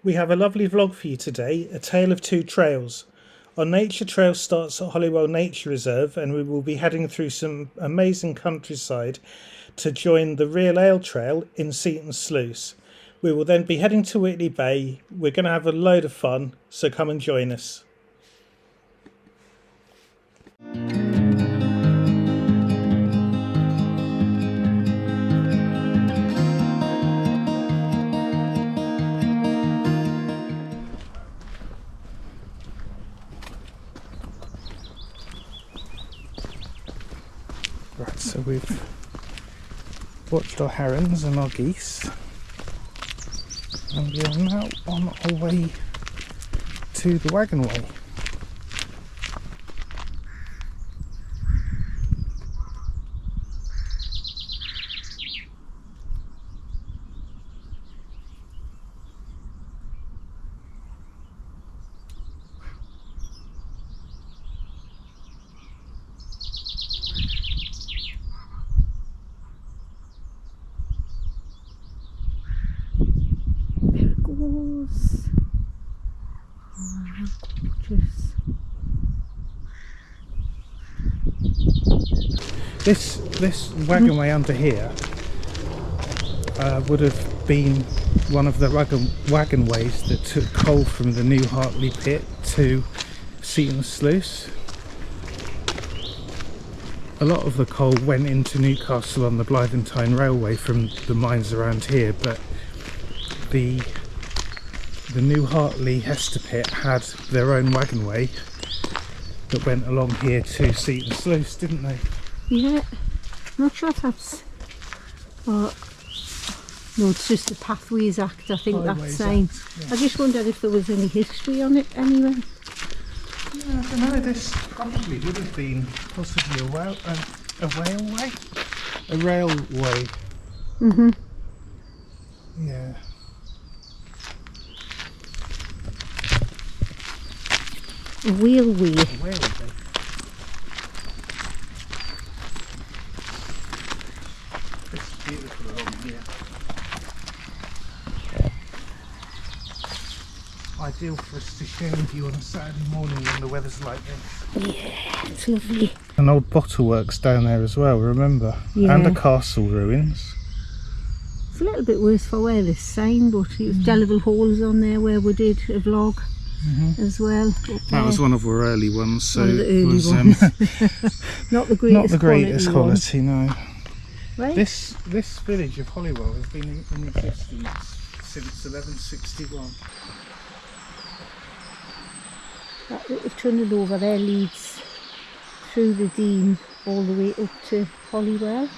We have a lovely vlog for you today, a tale of two trails. Our nature trail starts at Holywell Nature Reserve and we will be heading through some amazing countryside to join the Real Ale Trail in Seaton Sluice. We will then be heading to Whitley Bay. We're going to have a load of fun, so come and join us. Right, so we've watched our herons and our geese, and we are now on our way to the wagon way. Oh, how gorgeous. This wagon way under here would have been one of the wagon ways that took coal from the New Hartley pit to Seaton Sluice. A lot of the coal went into Newcastle on the Blythentine Railway from the mines around here, but the New Hartley Hester pit had their own wagon way that went along here to Seaton Sluice, didn't they? Yeah, I'm not sure if that's... no, it's just the Pathways Act, I think that's saying. Yeah. I just wondered if there was any history on it anyway. Yeah, I don't know, this probably would have been possibly a railway. A railway. Mm-hmm. Yeah. A wheelway. A wheelway. It's beautiful along here. Ideal for us to share with you on a Saturday morning when the weather's like this. Yeah, it's lovely. An old bottle works down there as well, remember? Yeah. And a castle ruins. It's a little bit worse for wear this sign, but it was Delaval Halls on there where we did a vlog as well. That was one of our early ones, so one of the early it was ones. Not the greatest, not the greatest quality, no. Right. This village of Holywell has been in existence since 1161. That little tunnel over there leads through the Dean all the way up to Holywell.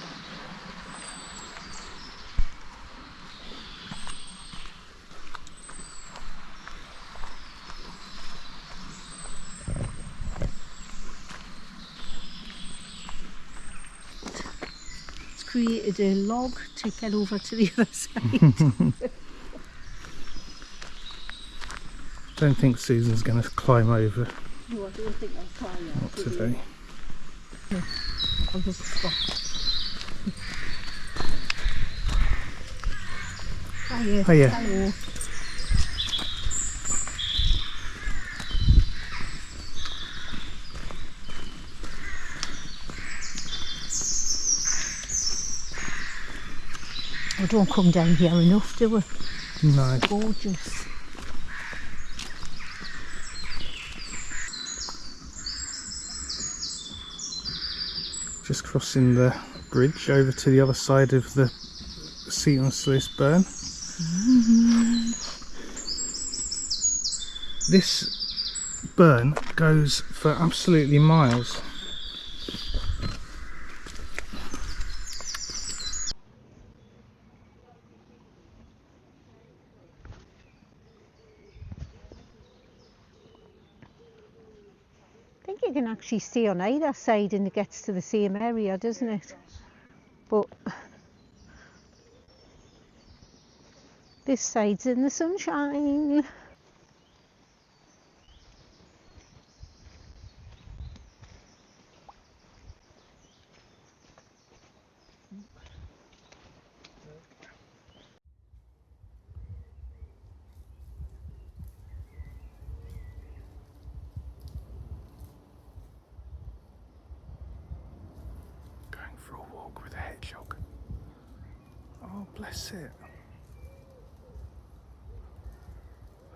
It's created a log to get over to the other side. Don't think Susan's going to climb over. No, I don't think I'll climb out. Not today. Yeah, I'll just stop. Hiya. Hiya. Hello. We don't come down here enough, do we? No. It's gorgeous. Just crossing the bridge over to the other side of the Seaton Sluice burn. This burn goes for absolutely miles. I think you can actually see on either side and it gets to the same area, doesn't it? But this side's in the sunshine. hedgehog. Oh, bless it.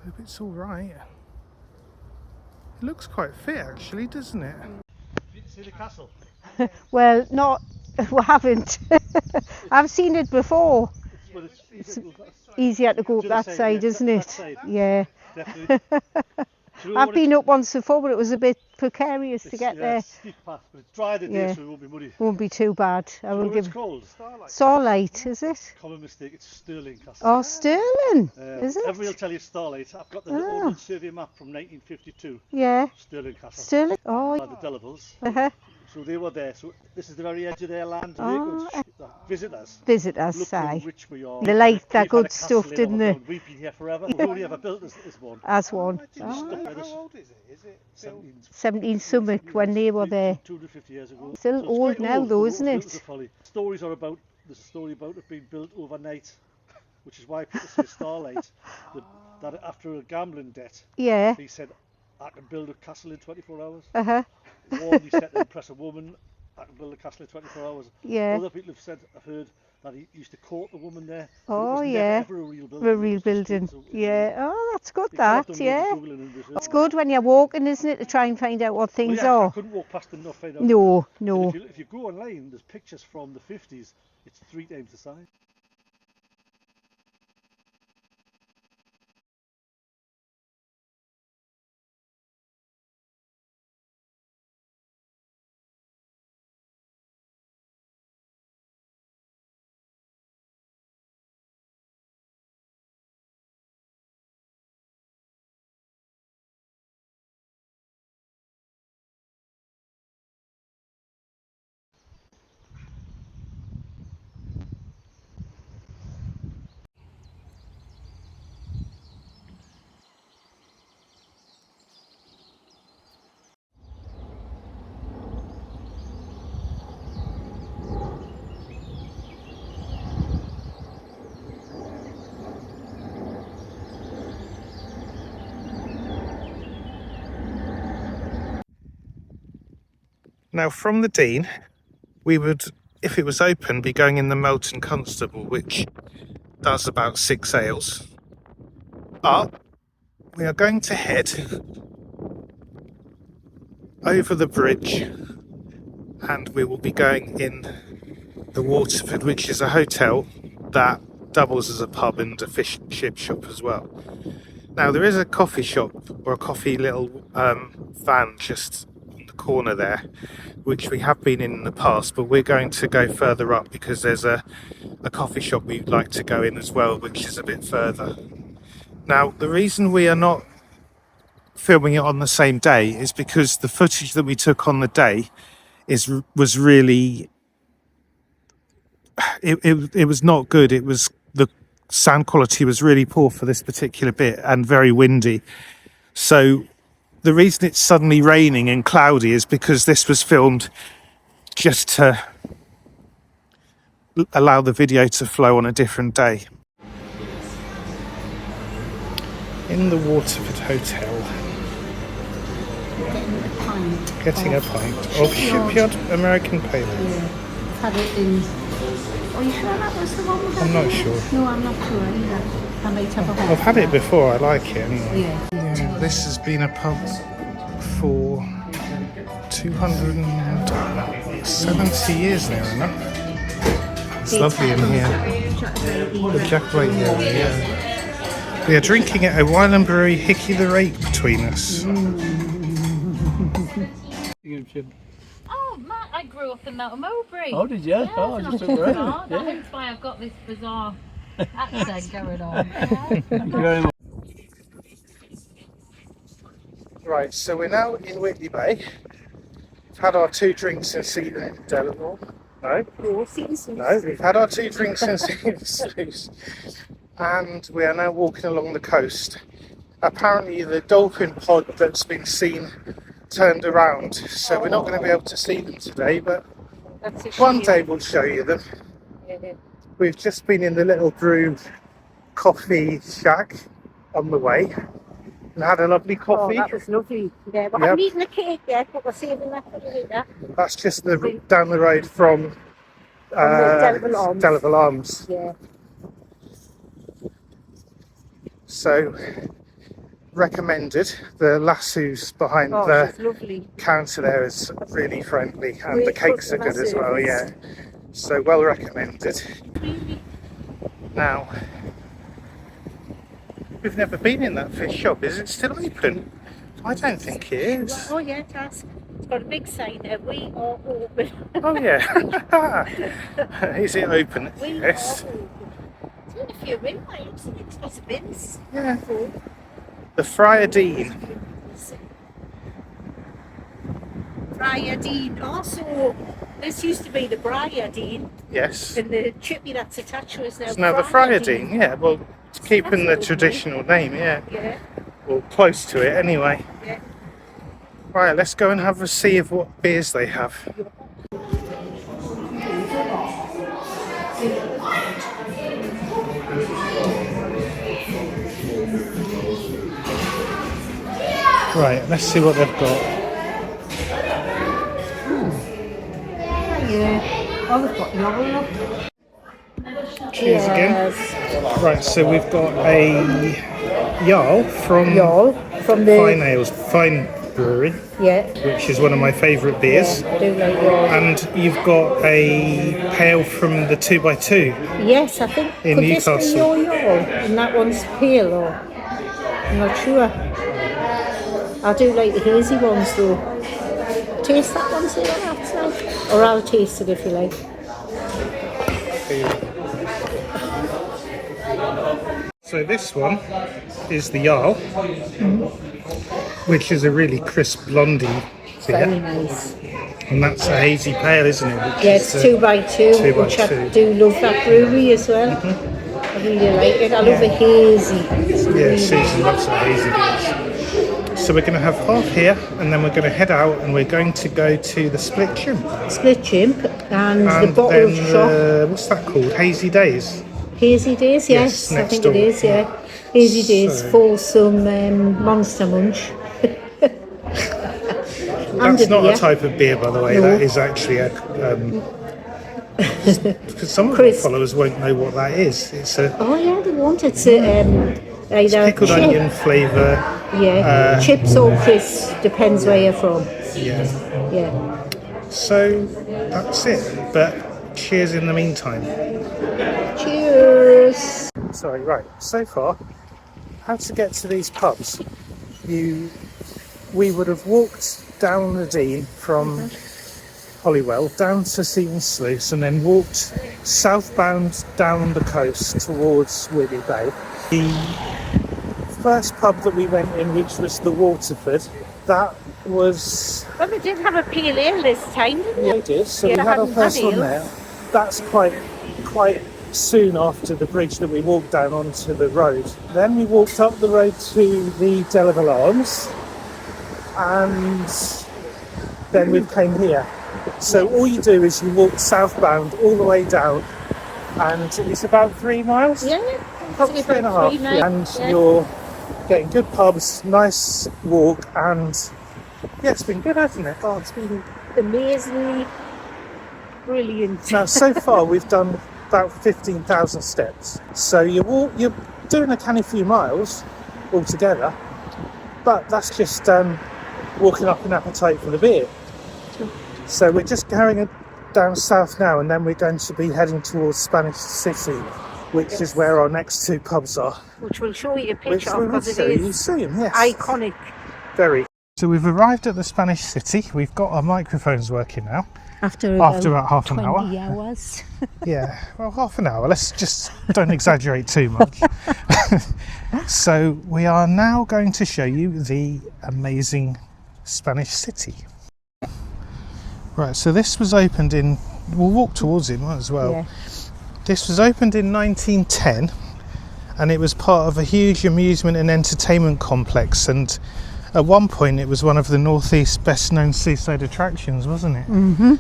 Hope it's all right. It looks quite fit, actually, doesn't it? Did you see the castle? Well, not. We haven't. I've seen it before. It's Easier to go up to the that side, side, yeah, isn't that it? side. Yeah. Definitely. Do you know I've what been up once before, but it was a bit precarious to it's, get there. it's steep path, but it's dry today, Yeah. so it won't be muddy. Won't be too bad. I Do you know will what it's give. called? Starlight, is it? Common mistake, it's Stirling Castle. Oh, Stirling, is it? Everybody will tell you Starlight. I've got the Oh. old survey map from 1952. Yeah. Stirling Castle. Stirling. Oh. By the Delivals. Uh-huh. So they were there. So this is the very edge of their land. Oh. Visitors. Visitors, Look how aye. rich we are. They liked that We've had a good castle stuff, in didn't our they? town. We've been here forever. We've only ever built this one. As one. How old is it? Is it 17 something when they were there. 250 years ago. Still it's old quite now old, though, but isn't built as it? a folly. Stories are about, there's a story about it being built overnight, which is why people say Starlight. That after a gambling debt, Yeah. he said, I can build a castle in 24 hours. Uh-huh. One, he said to impress a woman, I can build a castle in 24 hours. Yeah. Other people have said, I've heard, that he used to court the woman there. Oh, but it was yeah. never ever a real building. A real building. Yeah. Oh, that's good, You can't that, have done loads yeah. of Googling and research. It's good when you're walking, isn't it, to try and find out what things Well, yeah, I are. couldn't walk past them enough. Find out. No, And no. if you go online, there's pictures from the 50s. It's 3 times the size. Now, from the Dean, we would, if it was open, be going in the Melton Constable, which does about 6 ales. But we are going to head over the bridge and we will be going in the Waterford, which is a hotel that doubles as a pub and a fish and chip shop as well. Now, there is a coffee shop or a coffee little van just on the corner there, which we have been in the past, but we're going to go further up because there's a coffee shop we'd like to go in as well, which is a bit further. Now, the reason we are not filming it on the same day is because the footage that we took on the day was really it was not good. It was, the sound quality was really poor for this particular bit and very windy. So the reason it's suddenly raining and cloudy is because this was filmed just to allow the video to flow on a different day. In the Waterford Hotel, getting a pint of Shipyard American Pale Ale. Yeah. Had it in. Are you sure that was the one we had? I'm not sure. No, I'm not sure either. I might have a I've had it before, I like it anyway. Yeah. This has been a pub for 270 years now, isn't it? It's lovely in here. The Jacobite area, yeah. We are drinking at a wine and brewery, Hickey the Rake, between us. Oh, Matt, I grew up in Melton Mowbray. Oh, did you? Yes, Oh, and just I've up the road. gone. Yeah. That's why I've got this bizarre accent going on. Thank you very much. Right, so we're now in Whitley Bay. We've had our 2 drinks and seen at Delaware. No, we've had our 2 drinks and seen Sluice. And we are now walking along the coast. Apparently the dolphin pod that's been seen turned around, so we're not going to be able to see them today, but one day we'll show you them. We've just been in the Little Brew coffee shack on the way and had a lovely coffee. Oh, that was lovely. Yeah, but I haven't eaten the cake yet, but we're saving that for later. That's just down the road from Delaval Arms. Yeah. So recommended. The lassoes behind Oh, the she's lovely. counter there is really friendly, and Great the cakes are customer good as well. service. Yeah, so well recommended. Now, we've never been in that fish shop. Is it still open? I don't think it is. Oh yeah, it has. It's got a big sign there. We are open. Oh yeah. Is it open? We Yes. are open. It's been a few minutes. It's got some bins. Yeah. The Friar Dean. Friar Dean. Also, this used to be the Briar Dean, Yes. and the chippy that's attached to us now. It's now the Friar Dean. Yeah. Well, it's keeping the traditional name. Yeah. Yeah. Or close to it anyway. Yeah. Right. Let's go and have a see of what beers they have. Right, let's see what they've got. Yeah. Oh, we've got Novel. Cheers again. Right, so we've got a Jarl from Fine Brewery, Yeah. which is one of my favourite beers. I do like Jarl. And you've got a pale from the 2x2. Yes, I think. In Could this Newcastle. be your Jarl? And that one's pale, or I'm not sure. I do like the hazy ones though. Taste that one, see what that's like. Or I'll taste it if you like. So this one is the Jarl, which is a really crisp blondie Very beer. nice. And that's a hazy pale, isn't it? Which Yeah, it's is, 2x2, 2 by which I 2. do love that brewery as well. I really like it. I love a hazy. It's Yeah, really Susan loves her hazy beers. So we're going to have half here, and then we're going to head out, and we're going to go to the Split Chimp. Split Chimp and the And bottle then, shop. what's that called? Hazy Days. Hazy Days, Yes, yes, I next think door. it is, yeah. Hazy Days So- for some Monster Munch. And That's not beer. a type of beer, by the way. No. That is actually a. Because some of our Crisp. followers won't know what that is. It's a Oh yeah, they want it to either pickled chip, onion flavour. yeah, chips or crisps, depends where you're from. Yeah. Yeah. So that's it. But cheers in the meantime. Cheers. Sorry, right. So far, how to get to these pubs? We would have walked down the Dean from Holywell down to Seaman Sluice, and then walked southbound down the coast towards Whitby Bay. The first pub that we went in, which was the Waterford, that was Well, we did have a pale ale this time, didn't we? we did. So Yeah, we I had our hadn't had first one ale. there. That's quite soon after the bridge that we walked down onto the road. Then we walked up the road to the Delaval Arms, and then we came here. So all you do is you walk southbound all the way down, and it's about 3 miles. Yeah, Probably 3.5. 3 miles. And Yeah. you're getting good pubs, nice walk, and yeah, it's been good, hasn't it? Oh, it's been amazingly brilliant. Now, so far we've done about 15,000 steps. So you're doing a canny few miles altogether, but that's just walking up an appetite for the beer. So we're just carrying it down south now, and then we're going to be heading towards Spanish City, which is where our next two pubs are. Which we'll show you a Which picture we of will because show it you is soon, yes. iconic. Very. So we've arrived at the Spanish City. We've got our microphones working now. After about half an 20 hour. hours. Yeah, well, half an hour. Let's just don't exaggerate too much. So we are now going to show you the amazing Spanish City. Right, so this was opened in, we'll walk towards it, might as well. Yeah. This was opened in 1910, and it was part of a huge amusement and entertainment complex, and at one point it was one of the Northeast's best known seaside attractions, wasn't it? Mm-hmm.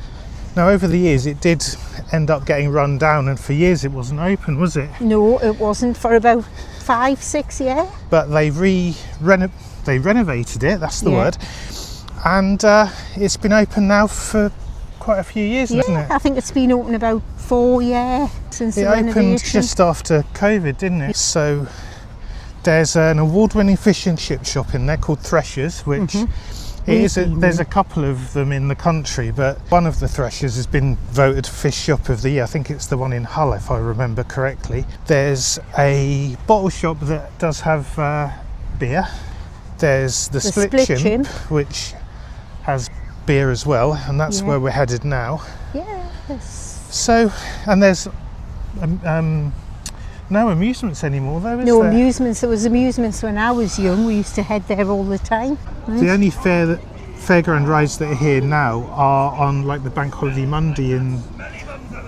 Now over the years it did end up getting run down, and for years it wasn't open, was it? No, it wasn't for about 5-6 years. But they renovated it, that's the Yeah. word, and it's been open now for quite a few years, Yeah, hasn't it? I think it's been open about 4 years since It the opened renovation. just after COVID, didn't it? So there's an award-winning fish and chip shop in there called Threshers, which there's a couple of them in the country, but one of the Threshers has been voted Fish Shop of the Year. I think it's the one in Hull, if I remember correctly. There's a bottle shop that does have beer. There's the Split Chimp, which has beer as well, and that's where we're headed now. Yes. So, and there's no amusements anymore though, is No there? amusements. There was amusements when I was young. We used to head there all the time. The only fairground rides that are here now are on like the Bank Holiday Monday and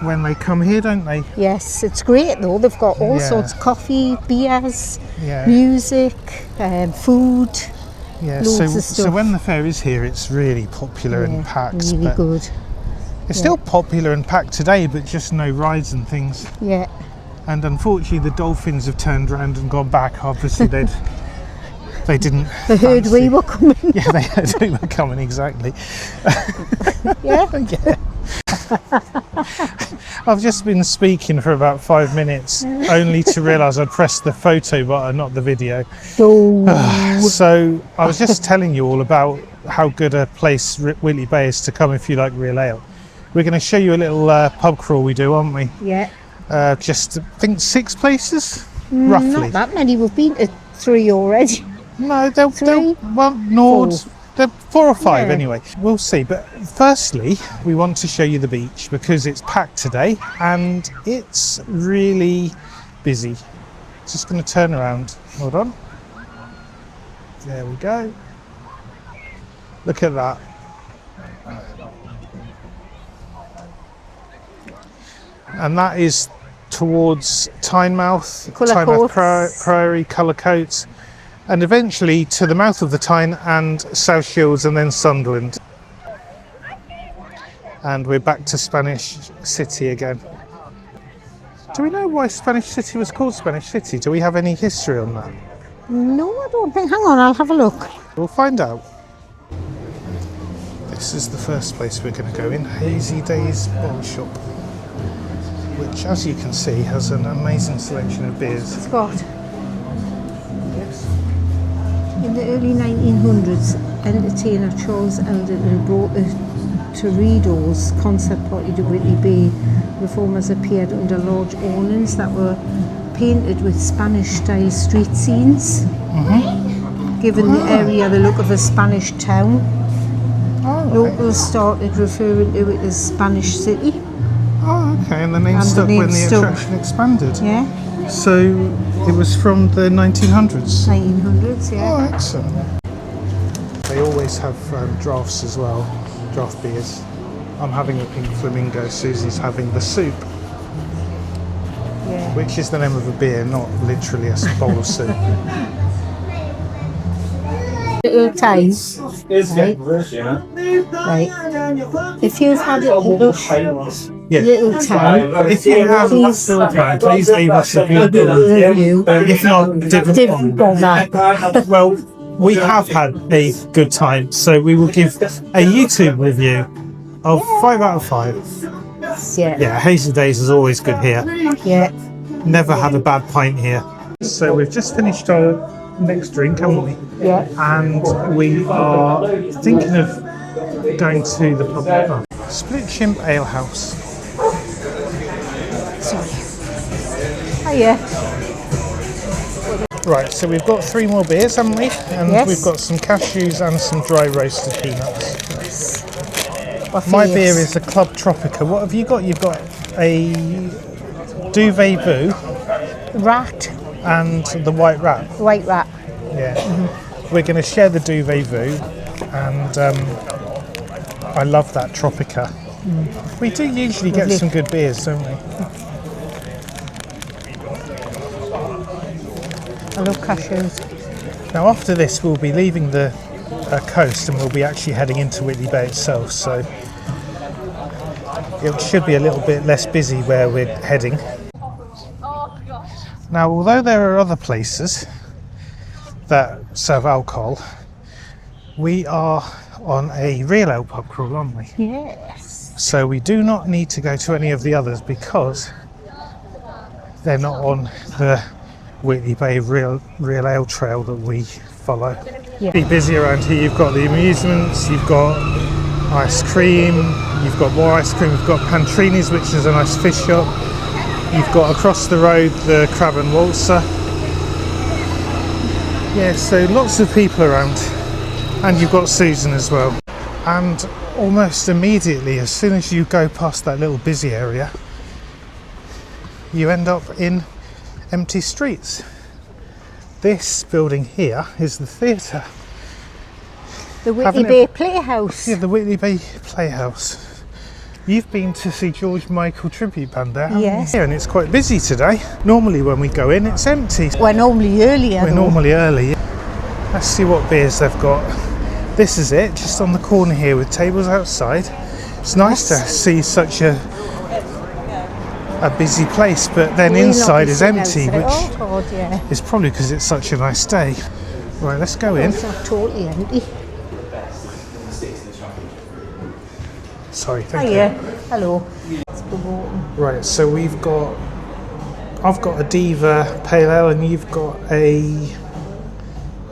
when they come here, don't they? Yes, it's great though. They've got all Yeah. sorts of coffee, beers, Yeah. music, food. Yeah, Loads so of so stuff. when the fair is here, it's really popular and Yeah, packed. really But good. it's still popular and packed today, but just no rides and things. Yeah. And unfortunately, the dolphins have turned around and gone back. Obviously, they didn't. They heard fancy- we were coming. Yeah, they heard we were coming, exactly. Yeah. Yeah. I've just been speaking for about 5 minutes, only to realise I'd pressed the photo button, not the video. So I was just telling you all about how good a place Whitley Bay is to come if you like real ale. We're going to show you a little pub crawl we do, aren't we? Yeah. Just, I think 6 places, roughly. Not that many. We've been to 3 already. No, they'll Three? well, Nords, they're 4 or 5 Yeah. anyway. We'll see. But firstly, we want to show you the beach because it's packed today and it's really busy. Just going to turn around. Hold on. There we go. Look at that. And that is towards Tynemouth, Tynemouth Priory, Cullercoats, and eventually to the mouth of the Tyne and South Shields and then Sunderland. And we're back to Spanish City again. Do we know why Spanish City was called Spanish City? Do we have any history on that? No, I don't think. Hang on, I'll have a look. We'll find out. This is the first place we're going to go in, Hazy Days Bottle Shop, which, as you can see, has an amazing selection of beers. Scott. In the early 1900s, entertainer Charles Elderton brought the Torridos concert party to Whitley Bay. Performers appeared under large awnings that were painted with Spanish-style street scenes, giving the area the look of a Spanish town. Locals started referring to it as Spanish City. Oh, okay, and the name And the stuck name when the stuck. attraction expanded. Yeah, So it was from the 1900s. 1900s, Oh, yeah. excellent. They always have drafts as well, draft beers. I'm having a pink flamingo, Susie's having the soup, Yeah. which is the name of a beer, not literally a bowl of soup. Little times, right? Right. If you've had a little time, If you have time, please leave us a good review. If not, Different on that. Well, we have had a good time, so we will give a YouTube review of 5 out of 5. Yeah. Yeah, Hazy Days is always good here. Yeah. Never had a bad pint here. So we've just finished our next drink, haven't we? Yeah. And we are thinking of going to the pub. Split Chimp Ale House. Sorry. Oh yeah. Right, so we've got 3 more beers, haven't we? And Yes. we've got some cashews and some dry roasted peanuts. Buffet My beer is a Club Tropica. What have you got? You've got a Duvet Boo rat, and the White Rat. white rat. Yeah. We're going to share the Duvet Boo, and I love that Tropica. We do usually get Lovely. some good beers, don't we? I love cashews. Now after this we'll be leaving the coast and we'll be actually heading into Whitley Bay itself, so it should be a little bit less busy where we're heading. Now although there are other places that serve alcohol, we are on a real ale pub crawl, aren't we? Yes. So we do not need to go to any of the others because they're not on the Wheatley Bay Real Ale Trail that we follow. Yeah. Pretty busy around here. You've got the amusements, you've got ice cream, you've got more ice cream, you've got Pantrini's, which is a nice fish shop. You've got across the road the Crab and Waltzer. Yeah, so lots of people around. And you've got Susan as well. And almost immediately, as soon as you go past that little busy area, you end up in empty streets. This building here is the theatre. The Whitley Bay Playhouse. Yeah, the Whitley Bay Playhouse. You've been to see George Michael tribute band there, haven't Yes. you? And it's quite busy today. Normally when we go in, it's empty. We're normally earlier. We're normally early. Let's see what beers they've got. This is it, just on the corner here with tables outside. It's nice to see such a busy place, but then inside is empty, which Oh God, yeah. is probably because it's such a nice day. Right, let's go in. It's not totally empty. Sorry, Oh thank you. yeah. Hello. It's promoting. Right, so I've got a Diva Pale Ale and you've got a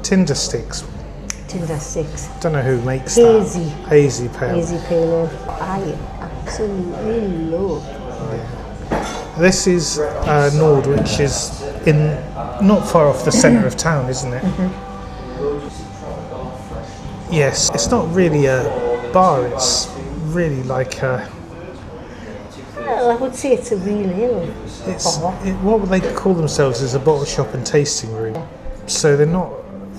Tinder Sticks. Tinder 6. Don't know who makes Hazy. that. Hazy Pale. Hazy Pale Ale. I absolutely love. This is Nord, which is in not far off the centre of town, isn't it? Yes, it's not really a bar, it's really like a... Well, I would say it's a real ale. What would they call themselves is a bottle shop and tasting room. So they're not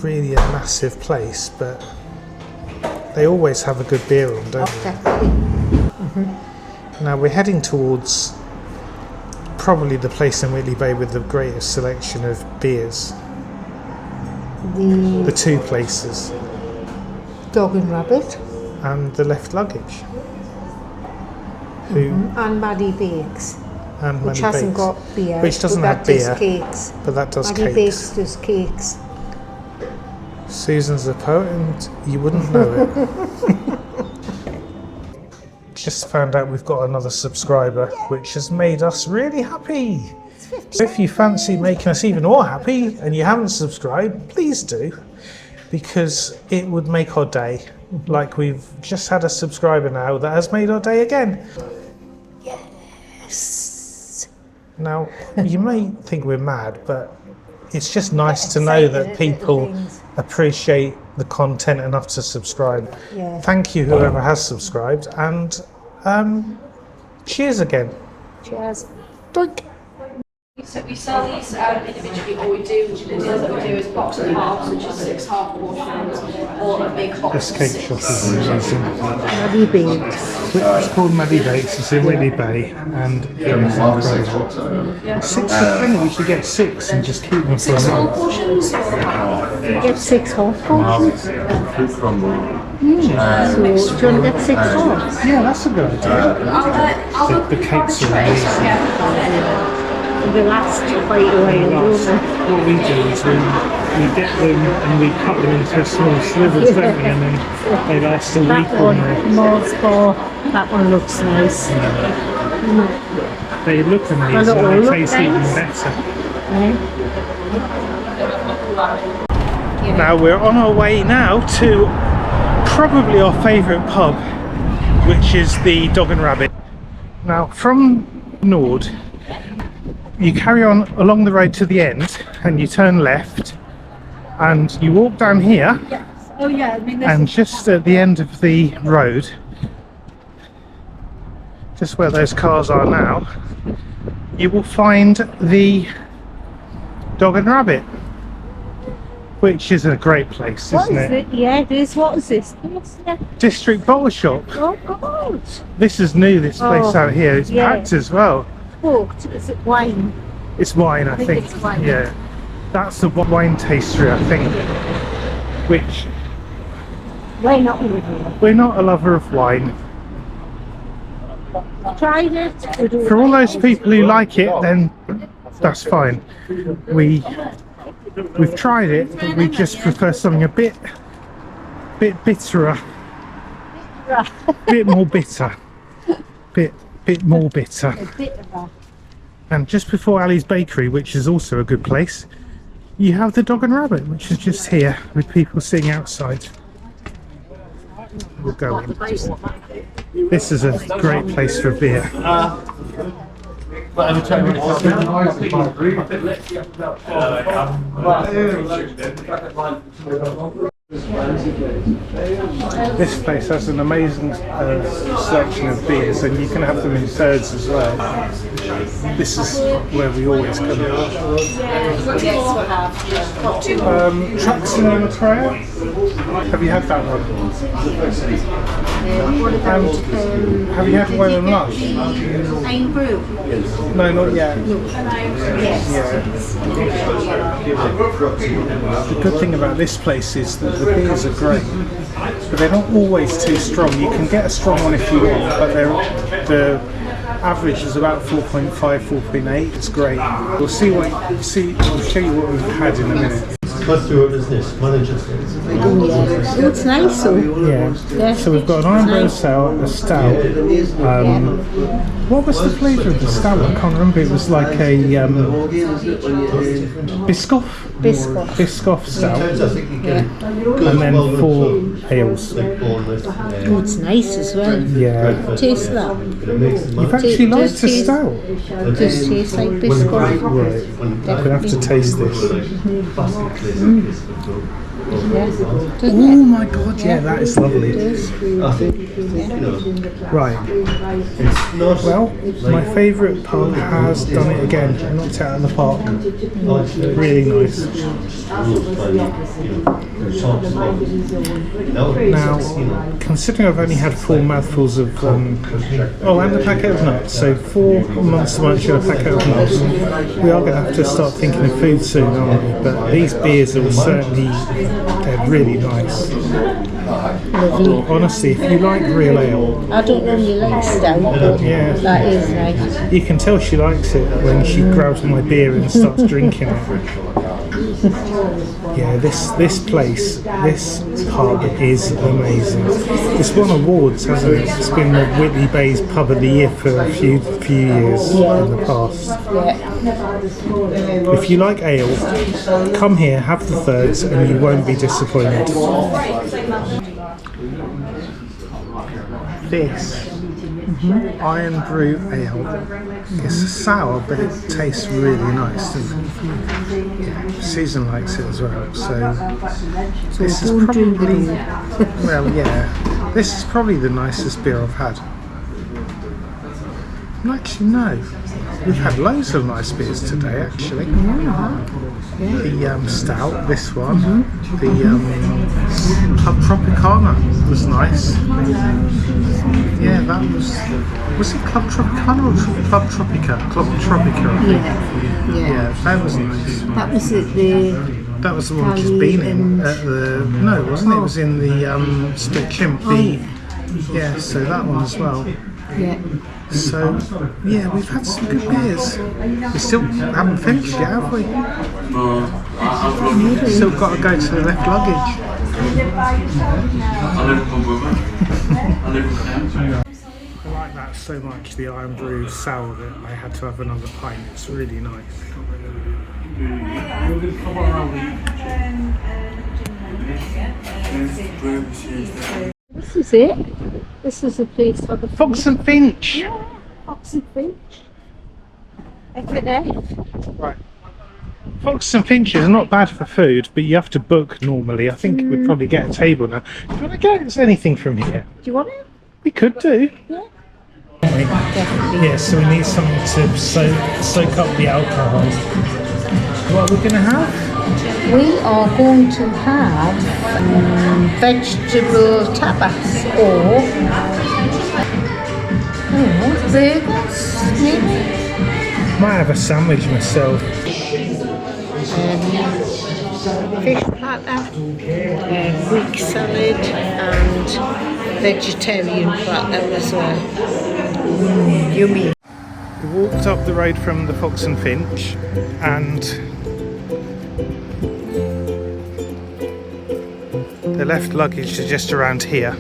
really a massive place, but they always have a good beer on, don't they? Definitely. Now we're heading towards probably the place in Whitley Bay with the greatest selection of beers. The two places. Dog and Rabbit. And the Left Luggage. And Maddie Bakes. And Which Maddie hasn't Bakes, got beer. which doesn't but have that does beer, cakes. but that does Maddie cakes. Bakes does cakes. Susan's a poet and you wouldn't know it. Just found out we've got another subscriber, which has made us really happy. So if you fancy making us even more happy and you haven't subscribed, please do, because it would make our day. Like we've just had a subscriber now that has made our day again. Yes. Now, you may think we're mad, but it's just nice to know that people appreciate the content enough to subscribe. Yeah. Thank you whoever has subscribed, and cheers again. Cheers. Doink. So we sell these individually, or we do, the deals that we do is box and halves, which is 6 half portions, or a big box. This cake shop is amazing. Maddie Bakes. It's called Maddie Bakes, it's in Whitley Bay, and it is incredible. 6 for £20, we should get 6 and just keep them for a 6 whole month. portions or a half? You get 6 half portions. So, do you want to get 6 halves? Yeah, that's a good idea. The cakes are amazing. They last quite a while, don't they? What we do is we get them and we cut them into small slivers, don't we? And then they last a week That or one, more. more for, that one looks nice. They look amazing, Well, they look taste nice. even better. Yeah. Now we're on our way now to probably our favourite pub, which is the Dog and Rabbit. Now from Nord, you carry on along the road to the end and you turn left and you walk down here. Oh yeah, I mean, And just at the end of the road, just where those cars are now, you will find the Dog and Rabbit, which is a great place, what isn't is it? Yeah, it is. What is this? What's that? District Bottle Shop. Oh God! This is new, this place Oh, out here. It's yeah. packed as well. Cooked. Is it wine? It's wine, I think think. it's wine. Yeah. That's the wine tastery, I think. Which, Why not? we're not a lover of wine. Tried it. For all those people who like it, then that's fine. We've tried it, but we just prefer something a bit bitterer, bit more bitter. bit more bitter. A bit of that. And just before Ali's Bakery, which is also a good place, you have the Dog and Rabbit, which is just here with people sitting outside. We'll go in. This is a great place for beer. This place has an amazing selection of beers, and you can have them in thirds as well. This is where we always come. Trucks in the Trail. Have you had that one? And have you had Whale and Lush? Ein brew. No, not yet. Yes. The good thing about this place is that the beers are great, but they're not always too strong. You can get a strong one if you want, but the average is about 4.5, 4.8. It's great. We'll see what I'll show you what we've had in a minute. Customer business managers. Oh, it's nice though. Yeah. So we've got an iron brew sour, a stout. What was the flavour of the stout? I can't remember. It was like a Biscoff stout. And then 4 ales. Oh, it's nice as well. Yeah. Taste that. You've actually liked a stout. Just tastes like Biscoff. Right. I'm going to have to taste this. Oh my god, yeah, that is lovely. Right. Well, my favourite pub has done it again. Knocked it out of the park. Really nice. Now, considering I've only had 4 mouthfuls of and a packet of nuts, so 4 months to munch and a packet of nuts, we are going to have to start thinking of food soon, aren't we? But these beers are certainly, they're really nice. Lovely. Honestly, if you like real ale, I don't normally like stout, but yeah, that is nice. you can tell she likes it when she grabs my beer and starts drinking it. Yeah, this place, this pub is amazing. It's won awards, hasn't it? It's been the Whitley Bay's Pub of the Year for a few years in the past. If you like ale, come here, have the thirds, and you won't be disappointed. This Iron Brew Ale. It's sour, but it tastes really nice, doesn't it? Yeah, Susan likes it as well, so this is probably, well, yeah, this is probably the nicest beer I've had. Actually, no. We've had loads of nice beers today, actually. The stout, this one. The Club Tropicana was nice. Yeah, that was it Club Tropicana or Club Tropica? Club Tropica, I think. Yeah, that was nice. That was it, That was the one we've just been in at the, no, it wasn't it? It was in the Split Chimp. Yeah, so that one as well. Yeah. So, yeah, we've had some good beers. We still haven't finished yet, have we? Still got to go to the left luggage. I like that so much, the Iron Brew sour, that I had to have another pint. It's really nice. This is it. This is a place for the Fox and Finch! Yeah, Fox and Finch. F&F. Right. Fox and Finch is not bad for food, but you have to book normally. I think we'd probably get a table now. Do you want to get us anything from here? Do you want it? We could do. Yeah. Yeah, so we need something to soak up the alcohol. What are we going to have? We are going to have vegetable tapas or burgers, maybe. Might have a sandwich myself. Fish platter, Greek salad and vegetarian platter as well. Yummy. We walked up the road from the Fox and Finch, and the left luggage is just around here.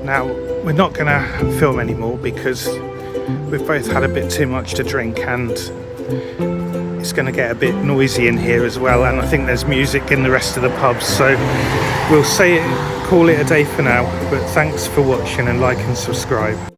Now, we're not going to film anymore because we've both had a bit too much to drink, and it's going to get a bit noisy in here as well, and I think there's music in the rest of the pubs, so we'll call it a day for now. But thanks for watching, and like and subscribe.